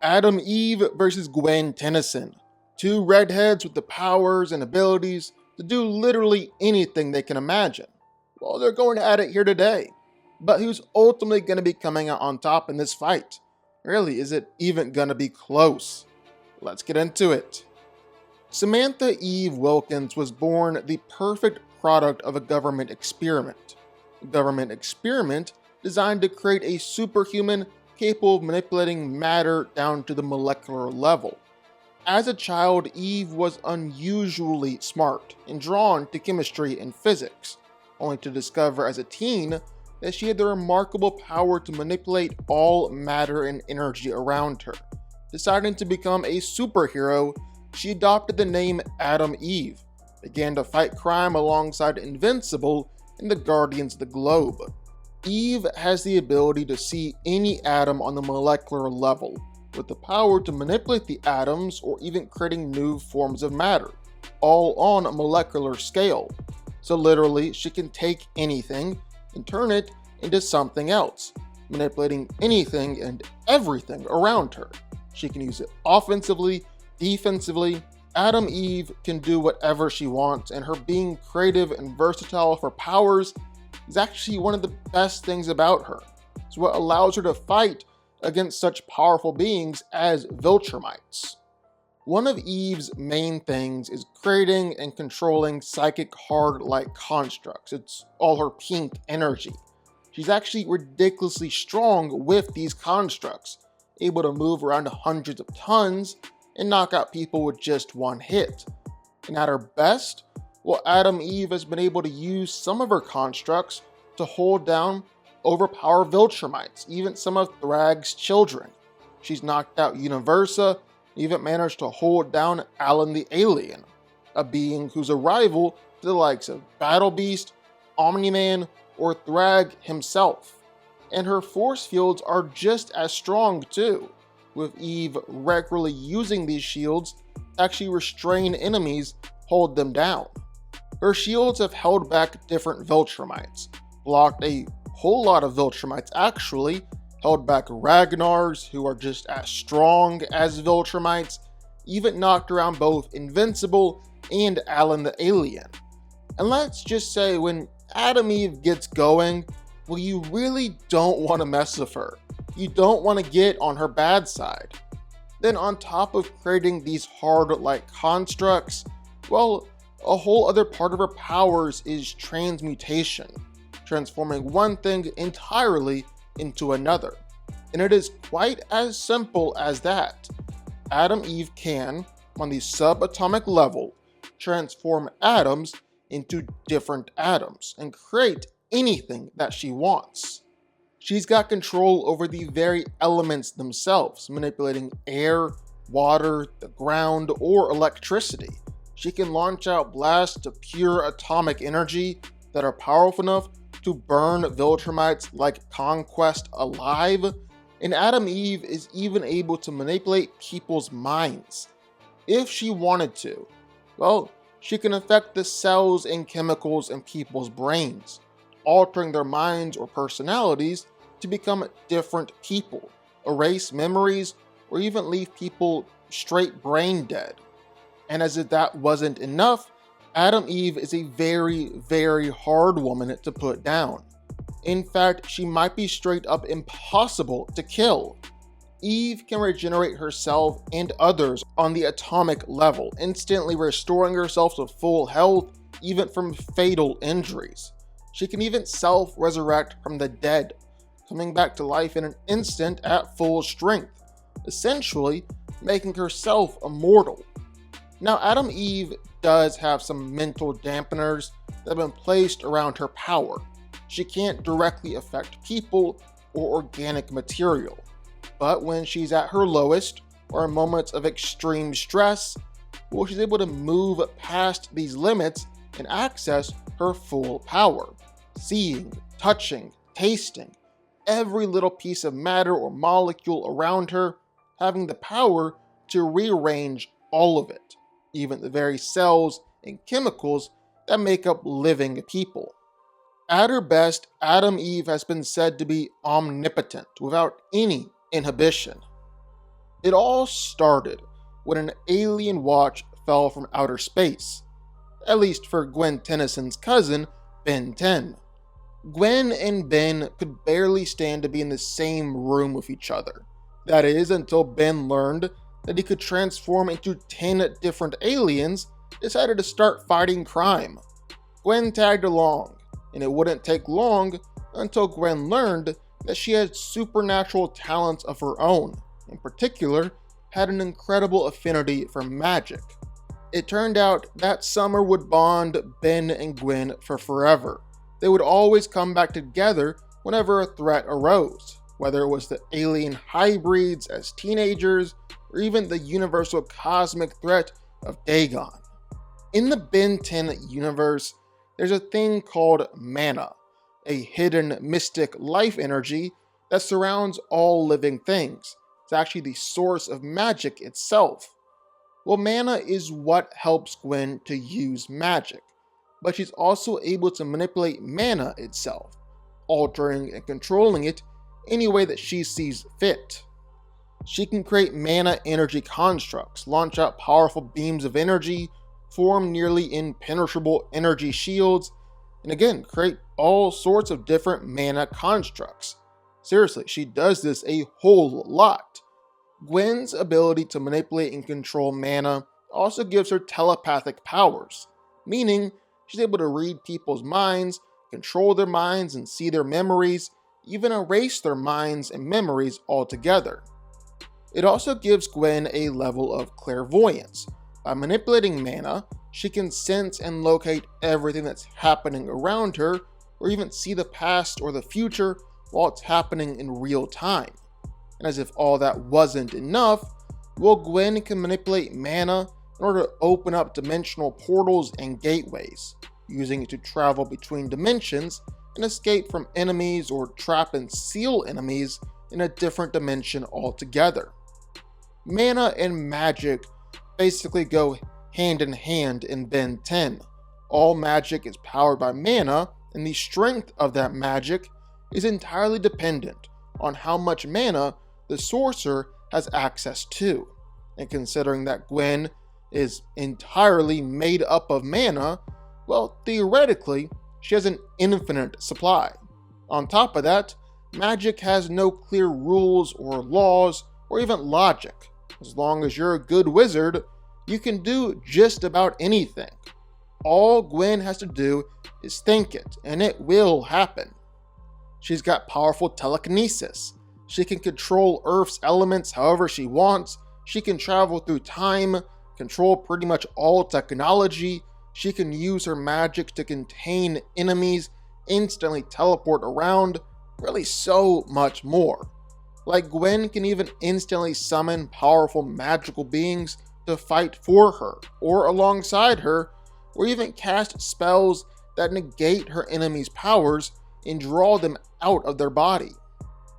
Adam Eve versus Gwen Tennyson. Two redheads with the powers and abilities to do literally anything they can imagine. Well, they're going at it here today. But who's ultimately going to be coming out on top in this fight? Really, is it even going to be close? Let's get into it. Samantha Eve Wilkins was born the perfect product of a government experiment. A government experiment designed to create a superhuman capable of manipulating matter down to the molecular level. As a child, Eve was unusually smart and drawn to chemistry and physics, only to discover as a teen that she had the remarkable power to manipulate all matter and energy around her. Deciding to become a superhero, she adopted the name Adam Eve, began to fight crime alongside Invincible and the Guardians of the Globe. Eve has the ability to see any atom on the molecular level, with the power to manipulate the atoms or even creating new forms of matter, all on a molecular scale. So literally, she can take anything and turn it into something else, manipulating anything and everything around her. She can use it offensively, defensively. Adam Eve can do whatever she wants, and her being creative and versatile for powers is actually one of the best things about her. It's what allows her to fight against such powerful beings as Viltrumites. One of Eve's main things is creating and controlling psychic hard-like constructs. It's all her pink energy. She's actually ridiculously strong with these constructs, able to move around hundreds of tons and knock out people with just one hit. And at her best, well, Adam Eve has been able to use some of her constructs to hold down, overpower Viltrumites, even some of Thrag's children. She's knocked out Universa, even managed to hold down Alan the Alien, a being who's a rival to the likes of Battle Beast, Omni-Man, or Thrag himself. And her force fields are just as strong too, with Eve regularly using these shields to actually restrain enemies, hold them down. Her shields have held back different Viltrumites, blocked a whole lot of Viltrumites actually, held back Ragnars, who are just as strong as Viltrumites, even knocked around both Invincible and Alan the Alien. And let's just say when Adam Eve gets going, well, you really don't want to mess with her. You don't want to get on her bad side. Then on top of creating these hard-like constructs, well, a whole other part of her powers is transmutation, transforming one thing entirely into another. And it is quite as simple as that. Adam Eve can, on the subatomic level, transform atoms into different atoms and create anything that she wants. She's got control over the very elements themselves, manipulating air, water, the ground, or electricity. She can launch out blasts of pure atomic energy that are powerful enough to burn Viltrumites like Conquest alive, and Adam Eve is even able to manipulate people's minds. If she wanted to, well, she can affect the cells and chemicals in people's brains, altering their minds or personalities to become different people, erase memories, or even leave people straight brain dead. And as if that wasn't enough, Adam Eve is a very, very hard woman to put down. In fact, she might be straight up impossible to kill. Eve can regenerate herself and others on the atomic level, instantly restoring herself to full health, even from fatal injuries. She can even self-resurrect from the dead, coming back to life in an instant at full strength, essentially making herself immortal. Now, Adam Eve does have some mental dampeners that have been placed around her power. She can't directly affect people or organic material, but when she's at her lowest or in moments of extreme stress, well, she's able to move past these limits and access her full power, seeing, touching, tasting, every little piece of matter or molecule around her, having the power to rearrange all of it, even the very cells and chemicals that make up living people. At her best, Adam Eve has been said to be omnipotent without any inhibition. It all started when an alien watch fell from outer space, at least for Gwen Tennyson's cousin, Ben 10. Gwen and Ben could barely stand to be in the same room with each other. That is, until Ben learned that he could transform into 10 different aliens, decided to start fighting crime. Gwen tagged along, and it wouldn't take long until Gwen learned that she had supernatural talents of her own. In particular, had an incredible affinity for magic. It turned out that summer would bond Ben and Gwen for forever. They would always come back together whenever a threat arose, whether it was the alien hybrids as teenagers, or even the universal cosmic threat of Dagon. In the Ben 10 universe, there's a thing called mana, a hidden mystic life energy that surrounds all living things. It's actually the source of magic itself. Well, mana is what helps Gwen to use magic, but she's also able to manipulate mana itself, altering and controlling it any way that she sees fit. She can create mana energy constructs, launch out powerful beams of energy, form nearly impenetrable energy shields, and again, create all sorts of different mana constructs. Seriously, she does this a whole lot. Gwen's ability to manipulate and control mana also gives her telepathic powers, meaning she's able to read people's minds, control their minds and see their memories, even erase their minds and memories altogether. It also gives Gwen a level of clairvoyance. By manipulating mana, she can sense and locate everything that's happening around her, or even see the past or the future while it's happening in real time. And as if all that wasn't enough, well, Gwen can manipulate mana in order to open up dimensional portals and gateways, using it to travel between dimensions and escape from enemies or trap and seal enemies in a different dimension altogether. Mana and magic basically go hand in hand in Ben 10. All magic is powered by mana, and the strength of that magic is entirely dependent on how much mana the sorcerer has access to. And considering that Gwen is entirely made up of mana, well, theoretically, she has an infinite supply. On top of that, magic has no clear rules or laws or even logic. As long as you're a good wizard, you can do just about anything. All Gwen has to do is think it, and it will happen. She's got powerful telekinesis. She can control Earth's elements however she wants. She can travel through time, control pretty much all technology. She can use her magic to contain enemies, instantly teleport around, really so much more. Like, Gwen can even instantly summon powerful magical beings to fight for her, or alongside her, or even cast spells that negate her enemies' powers and draw them out of their body.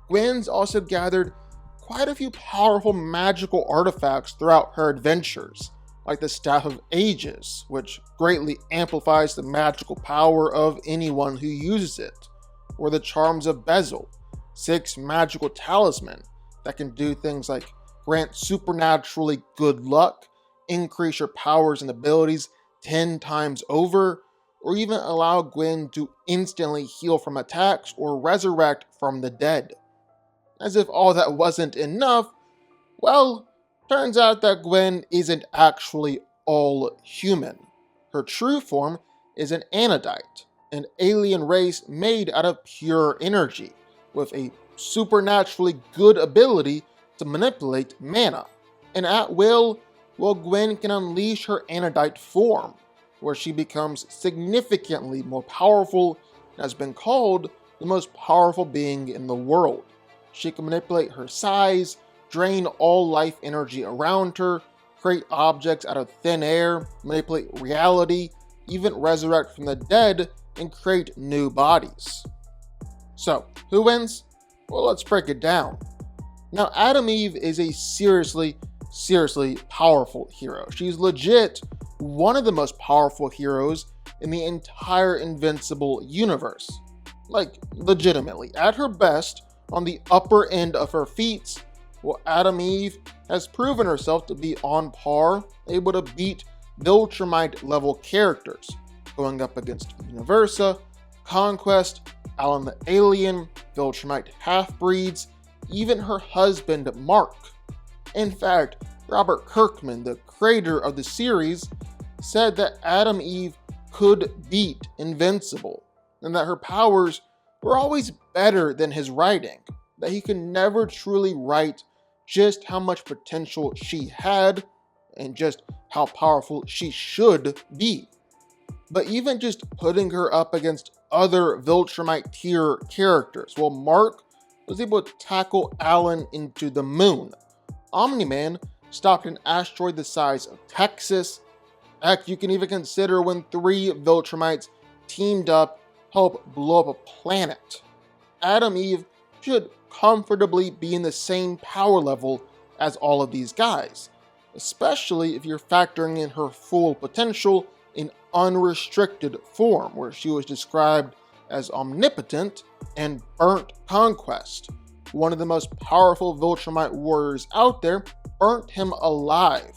Gwen's also gathered quite a few powerful magical artifacts throughout her adventures, like the Staff of Ages, which greatly amplifies the magical power of anyone who uses it, or the Charms of Bezel, 6 magical talisman that can do things like grant supernaturally good luck, increase your powers and abilities 10 times over, or even allow Gwen to instantly heal from attacks or resurrect from the dead. As if all that wasn't enough, well, turns out that Gwen isn't actually all human. Her true form is an Anodite, an alien race made out of pure energy, with a supernaturally good ability to manipulate mana. And at will, well, Gwen can unleash her Anodite form, where she becomes significantly more powerful and has been called the most powerful being in the world. She can manipulate her size, drain all life energy around her, create objects out of thin air, manipulate reality, even resurrect from the dead, and create new bodies. So, who wins? Well, let's break it down. Now, Adam Eve is a seriously powerful hero. She's legit one of the most powerful heroes in the entire Invincible universe. Like, legitimately. At her best, on the upper end of her feats, Well, Adam Eve has proven herself to be on par, able to beat Viltrumite level characters, going up against Universa, Conquest, Alan the Alien, Viltrumite half-breeds, even her husband Mark. In fact, Robert Kirkman, the creator of the series, said that Adam Eve could beat Invincible, and that her powers were always better than his writing, that he could never truly write just how much potential she had and just how powerful she should be. But even just putting her up against other Viltrumite tier characters, well, Mark was able to tackle Alan into the moon. Omni-Man stopped an asteroid the size of Texas. Heck, you can even consider when 3 Viltrumites teamed up help blow up a planet. Adam Eve should comfortably be in the same power level as all of these guys, especially if you're factoring in her full potential in unrestricted form, where she was described as omnipotent and burnt Conquest. One of the most powerful Viltrumite warriors out there burnt him alive.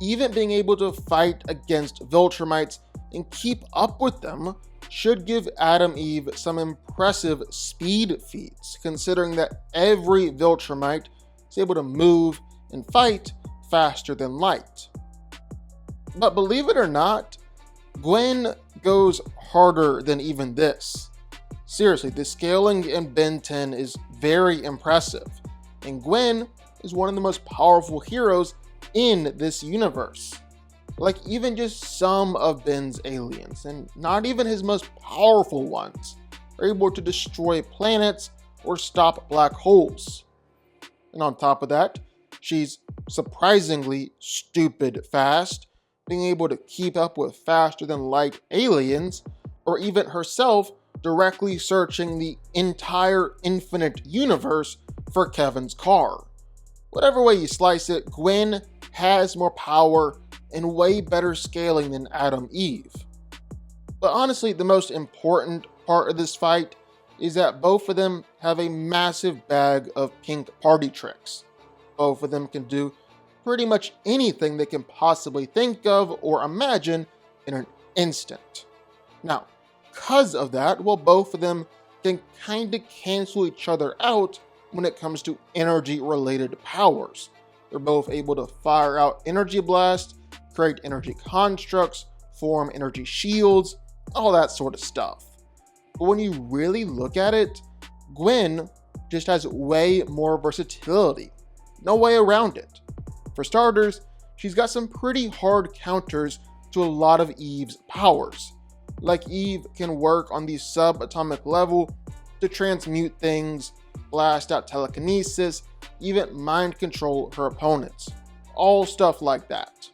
Even being able to fight against Viltrumites and keep up with them should give Adam Eve some impressive speed feats, considering that every Viltrumite is able to move and fight faster than light. But believe it or not, Gwen goes harder than even this. Seriously, the scaling in Ben 10 is very impressive, and Gwen is one of the most powerful heroes in this universe. Like, even just some of Ben's aliens, and not even his most powerful ones, are able to destroy planets or stop black holes. And on top of that, she's surprisingly stupid fast, being able to keep up with faster than light aliens, or even herself directly searching the entire infinite universe for Kevin's car. Whatever way you slice it, Gwen has more power and way better scaling than Adam Eve. But honestly, the most important part of this fight is that both of them have a massive bag of pink party tricks. Both of them can do pretty much anything they can possibly think of or imagine in an instant. Now, because of that, well, both of them can kind of cancel each other out when it comes to energy-related powers. They're both able to fire out energy blasts, create energy constructs, form energy shields, all that sort of stuff. But when you really look at it, Gwen just has way more versatility. No way around it. For starters, she's got some pretty hard counters to a lot of Eve's powers. Like, Eve can work on the subatomic level to transmute things, blast out telekinesis, even mind control her opponents. All stuff like that.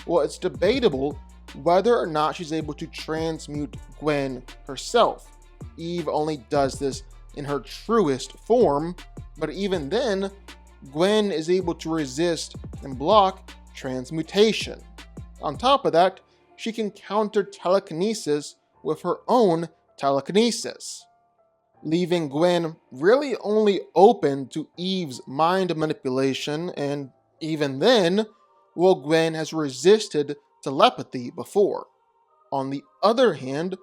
Well, it's debatable whether or not she's able to transmute Gwen herself. Eve only does this in her truest form, but even then, Gwen is able to resist and block transmutation. On top of that, she can counter telekinesis with her own telekinesis, leaving Gwen really only open to Eve's mind manipulation, and even then, well, Gwen has resisted telepathy before. On the other hand,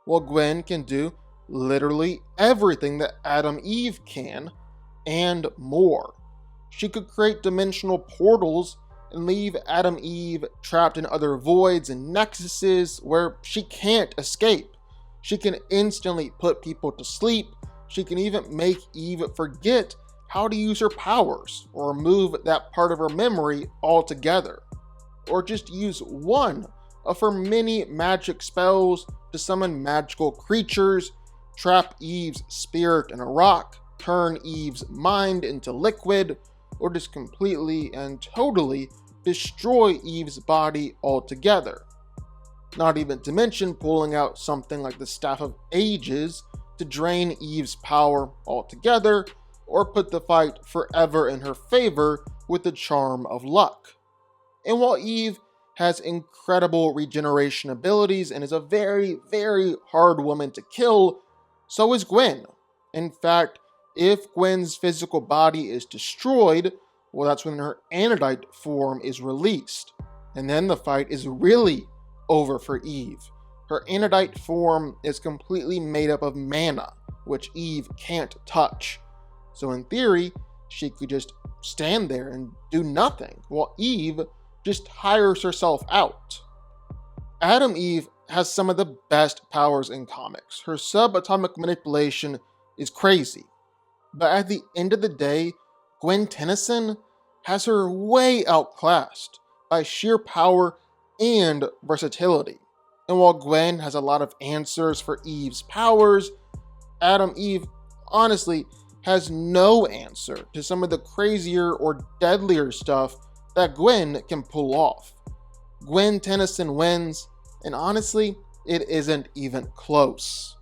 well, Gwen can do literally everything that Adam Eve can, and more. She could create dimensional portals and leave Adam Eve trapped in other voids and nexuses where she can't escape. She can instantly put people to sleep. She can even make Eve forget how to use her powers, or remove that part of her memory altogether, or just use one of her many magic spells to summon magical creatures, trap Eve's spirit in a rock, turn Eve's mind into liquid, or just completely and totally destroy Eve's body altogether. Not even to mention pulling out something like the Staff of Ages to drain Eve's power altogether, or put the fight forever in her favor with the Charm of Luck. And while Eve has incredible regeneration abilities and is a very, very hard woman to kill, so is Gwen. In fact, If Gwen's physical body is destroyed, well, that's when her Anodite form is released. And then the fight is really over for Eve. Her Anodite form is completely made up of mana, which Eve can't touch. So in theory, she could just stand there and do nothing, while Eve just hires herself out. Adam Eve has some of the best powers in comics. Her subatomic manipulation is crazy. But at the end of the day, Gwen Tennyson has her way outclassed by sheer power and versatility. And while Gwen has a lot of answers for Eve's powers, Adam Eve honestly has no answer to some of the crazier or deadlier stuff that Gwen can pull off. Gwen Tennyson wins, and honestly, it isn't even close.